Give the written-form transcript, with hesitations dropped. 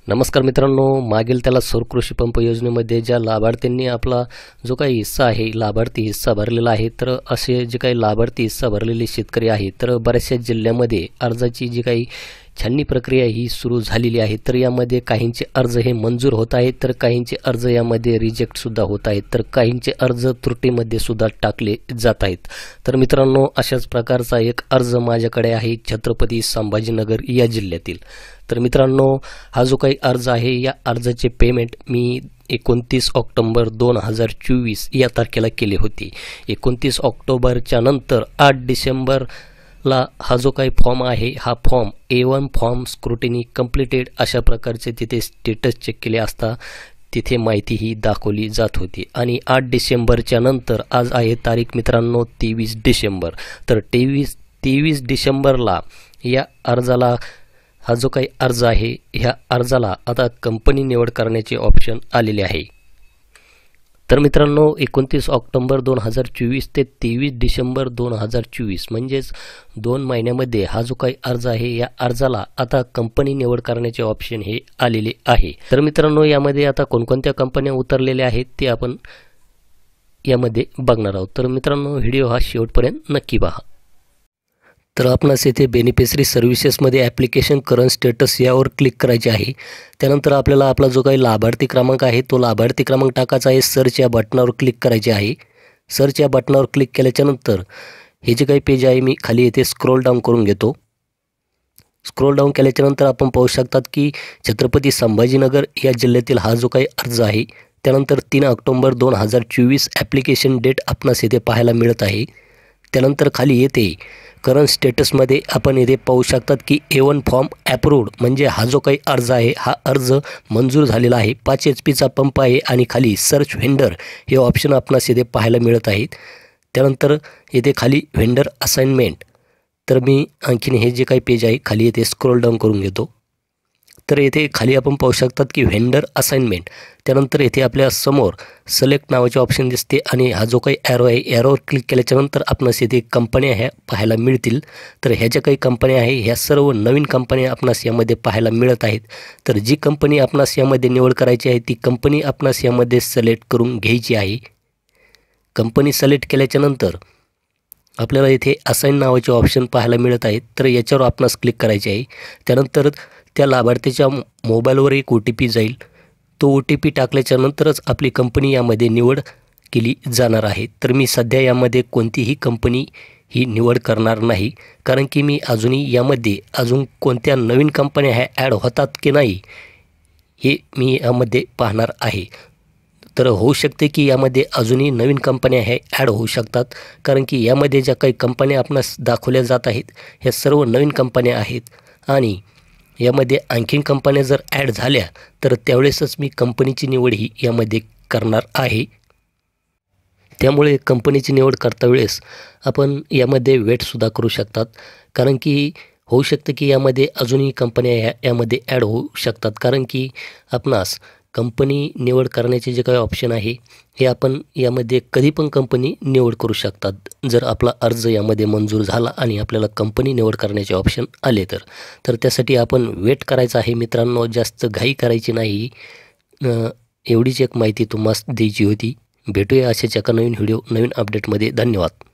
नमस्कार मित्रांनो, मागील त्याला सौर कृषी पंप योजनेमध्ये ज्या लाभार्थ्यांनी आपला जो काही हिस्सा आहे लाभार्थी हिस्सा भरलेला आहे, तर असे जे काही लाभार्थी हिस्सा भरलेले शेतकरी आहेत, तर बऱ्याचशा जिल्ह्यामध्ये अर्जाची जी काही छाननी प्रक्रिया ही सुरू झालेली आहे। तर यामध्ये काहींचे अर्ज हे मंजूर होत आहेत, तर काहींचे अर्ज यामध्ये रिजेक्ट सुद्धा होत आहेत, तर काहींचे अर्ज त्रुटीमध्ये सुद्धा टाकले जात आहेत। तर मित्रांनो, अशाच प्रकारचा एक अर्ज माझ्याकडे आहे छत्रपती संभाजीनगर या जिल्ह्यातील। तर मित्रांनो, हा जो काही अर्ज आहे या अर्जाचे पेमेंट मी 29 ऑक्टोबर 2024 या तारखेला केले होते। 29 ऑक्टोबरच्या नंतर 8 डिसेंबरला हा जो काही फॉर्म आहे हा form A1 form scrutiny completed अशा प्रकारचे तिथे स्टेटस चेक केले असता तिथे माहिती ही दाखवली जात होती। आणि 8 डिसेंबरच्या नंतर आज आहे तारीख मित्रांनो 23 डिसेंबर। तर 23 डिसेंबरला या अर्जाला हा जो काही अर्ज आहे ह्या अर्जाला आता कंपनी निवड करण्याचे ऑप्शन आलेले आहे। तर मित्रांनो, 29 ऑक्टोबर 2024 ते 23 डिसेंबर 2024 म्हणजेच 2 महिन्यामध्ये हा जो काही अर्ज आहे या अर्जाला आता कंपनी निवड करण्याचे ऑप्शन हे आलेले आहे। तर मित्रांनो, यामध्ये आता कोणकोणत्या कंपन्या उतरलेल्या आहेत ते आपण यामध्ये बघणार आहोत। तर मित्रांनो, व्हिडिओ हा शेवटपर्यंत नक्की पहा। तर आपणास येथे बेनिफिशरी सर्व्हिसेसमध्ये ॲप्लिकेशन करंट स्टेटस यावर क्लिक करायचे आहे। त्यानंतर आपल्याला आपला जो काही लाभार्थी क्रमांक आहे तो लाभार्थी क्रमांक टाकायचा आहे। सर्च या बटनावर क्लिक करायचे आहे। सर्च या बटनावर क्लिक केल्याच्यानंतर हे जे काही पेज आहे मी खाली येथे स्क्रोल डाऊन करून घेतो। स्क्रोल डाऊन केल्याच्यानंतर आपण पाहू शकतात की छत्रपती संभाजीनगर या जिल्ह्यातील हा जो काही अर्ज आहे त्यानंतर 3 ऑक्टोबर 2024 ॲप्लिकेशन डेट आपणास येथे पाहायला मिळत आहे। त्यानंतर खाली येते करंट स्टेटसमध्ये आपण येथे पाहू शकतात की A1 फॉर्म ॲप्रूव्ड म्हणजे हा जो काही अर्ज आहे हा अर्ज मंजूर झालेला आहे। 5 HPचा पंप आहे आणि खाली सर्च व्हेंडर हे ऑप्शन आपणास येथे पाहायला मिळत आहेत। त्यानंतर येथे खाली व्हेंडर असाइनमेंट, तर मी आणखीन हे जे काही पेज आहे खाली येथे स्क्रोल डाऊन करून घेतो। तर येथे खाली आपण पाहू शकतात की व्हेंडर असाइनमेंट, त्यानंतर येथे आपल्या समोर सिलेक्ट नावाचे ऑप्शन दिसते आणि हा जो काही ॲरो आहे ॲरोवर क्लिक केल्याच्यानंतर आपणास येथे कंपन्या ह्या पाहायला मिळतील। तर ह्या ज्या काही कंपन्या आहे ह्या सर्व नवीन कंपन्या आपणास यामध्ये पाहायला मिळत आहेत। तर जी कंपनी आपणास यामध्ये निवड करायची आहे ती कंपनी आपणास यामध्ये सिलेक्ट करून घ्यायची आहे। कंपनी सिलेक्ट केल्याच्यानंतर आपल्याला इथे असाइन नावाचे ऑप्शन पाहायला मिळत आहेत। तर याच्यावर आपणास क्लिक करायचे आहे। त्यानंतर त्या लाभार्थीच्या मोबाईलवर एक OTP जाईल। तो OTP टाकल्याच्यानंतरच आपली कंपनी यामध्ये निवड केली जाणार आहे। तर मी सध्या यामध्ये कोणतीही कंपनी ही निवड करणार नाही, कारण की मी यामध्ये अजून कोणत्या नवीन कंपन्या ह्या ॲड होतात की नाही हे मी यामध्ये पाहणार आहे। तर होऊ शकते की यामध्ये अजूनही नवीन कंपन्या ह्या ॲड होऊ शकतात, कारण की यामध्ये ज्या काही कंपन्या आपणास दाखवल्या जात आहेत ह्या सर्व नवीन कंपन्या आहेत आणि यामध्ये आणखीन कंपन्या जर ॲड झाल्या तर त्यावेळेसच मी कंपनीची निवड ही यामध्ये करणार आहे। त्यामुळे कंपनीची निवड करता वेळेस आपण यामध्ये वेटसुद्धा करू शकतात, कारण की होऊ शकतं की यामध्ये अजूनही कंपन्या यामध्ये ॲड होऊ शकतात, कारण की आपणास कंपनी निवड करण्याचे जे काही ऑप्शन आहे हे आपण यामध्ये कधी पण कंपनी निवड करू शकतात जर आपला अर्ज यामध्ये मंजूर झाला आणि आपल्याला कंपनी निवड करण्याचे ऑप्शन आले तर त्यासाठी आपण वेट करायचं आहे मित्रांनो, जास्त घाई करायची नाही। एवढीच एक माहिती तुम्हाला द्यायची होती। भेटूया अशाच एका नवीन व्हिडिओ नवीन अपडेटमध्ये। धन्यवाद।